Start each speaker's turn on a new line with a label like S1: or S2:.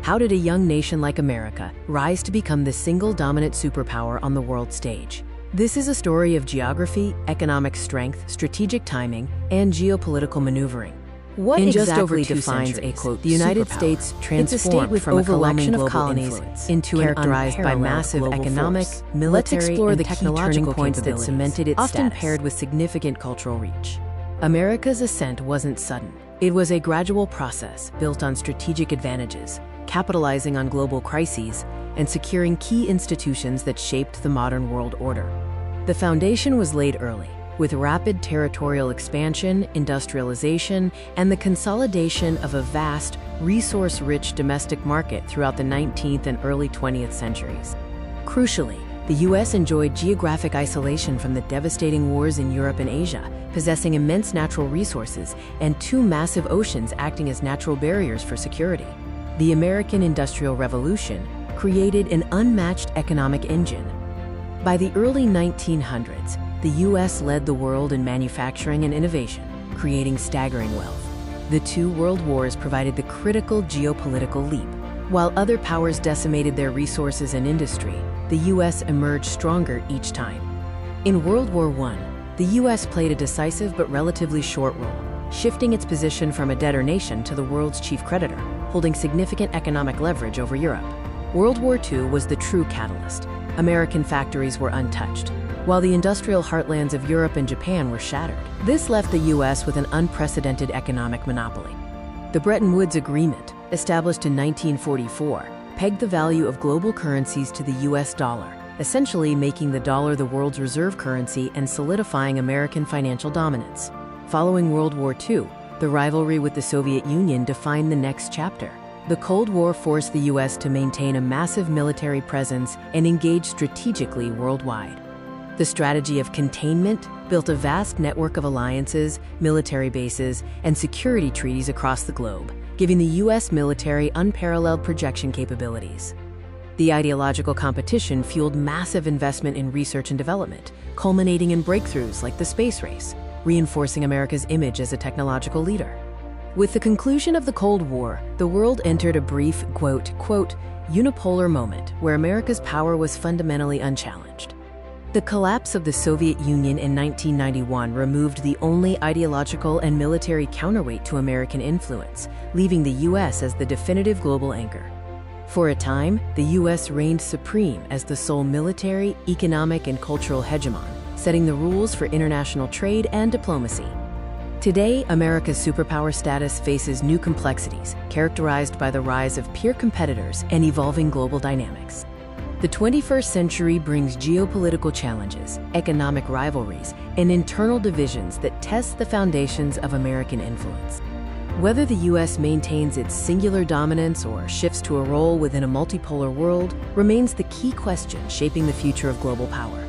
S1: How did a young nation like America rise to become the single dominant superpower on the world stage? This is a story of geography, economic strength, strategic timing, and geopolitical maneuvering. What
S2: In
S1: exactly
S2: just over 2
S1: defines
S2: centuries,
S1: a, quote,
S2: the United
S1: superpower?
S2: States
S1: It's a
S2: transformed
S1: state with
S2: from a collection of
S1: global
S2: colonies
S1: influence,
S2: into an
S1: characterized by
S2: unparalleled
S1: massive
S2: global
S1: economic,
S2: force.
S1: military,
S2: Let's explore
S1: and
S2: the key
S1: technological
S2: turning points that
S1: capabilities,
S2: cemented its
S1: often
S2: status.
S1: paired with significant cultural reach. America's ascent wasn't sudden. It was a gradual process built on strategic advantages, capitalizing on global crises, and securing key institutions that shaped the modern world order. The foundation was laid early, with rapid territorial expansion, industrialization, and the consolidation of a vast, resource-rich domestic market throughout the 19th and early 20th centuries. Crucially, the U.S. enjoyed geographic isolation from the devastating wars in Europe and Asia, possessing immense natural resources and two massive oceans acting as natural barriers for security. The American Industrial Revolution created an unmatched economic engine. By the early 1900s, the U.S. led the world in manufacturing and innovation, creating staggering wealth. The two world wars provided the critical geopolitical leap. While other powers decimated their resources and industry, the U.S. emerged stronger each time. In World War I, the U.S. played a decisive but relatively short role, shifting its position from a debtor nation to the world's chief creditor, holding significant economic leverage over Europe. World War II was the true catalyst. American factories were untouched, while the industrial heartlands of Europe and Japan were shattered. This left the U.S. with an unprecedented economic monopoly. The Bretton Woods Agreement, established in 1944, pegged the value of global currencies to the U.S. dollar, essentially making the dollar the world's reserve currency and solidifying American financial dominance. Following World War II, the rivalry with the Soviet Union defined the next chapter. The Cold War forced the U.S. to maintain a massive military presence and engage strategically worldwide. The strategy of containment built a vast network of alliances, military bases, and security treaties across the globe, giving the U.S. military unparalleled projection capabilities. The ideological competition fueled massive investment in research and development, culminating in breakthroughs like the space race, reinforcing America's image as a technological leader. With the conclusion of the Cold War, the world entered a brief, quote, unipolar moment where America's power was fundamentally unchallenged. The collapse of the Soviet Union in 1991 removed the only ideological and military counterweight to American influence, leaving the U.S. as the definitive global anchor. For a time, the U.S. reigned supreme as the sole military, economic, and cultural hegemon, setting the rules for international trade and diplomacy. Today, America's superpower status faces new complexities, characterized by the rise of peer competitors and evolving global dynamics. The 21st century brings geopolitical challenges, economic rivalries, and internal divisions that test the foundations of American influence. Whether the U.S. maintains its singular dominance or shifts to a role within a multipolar world remains the key question shaping the future of global power.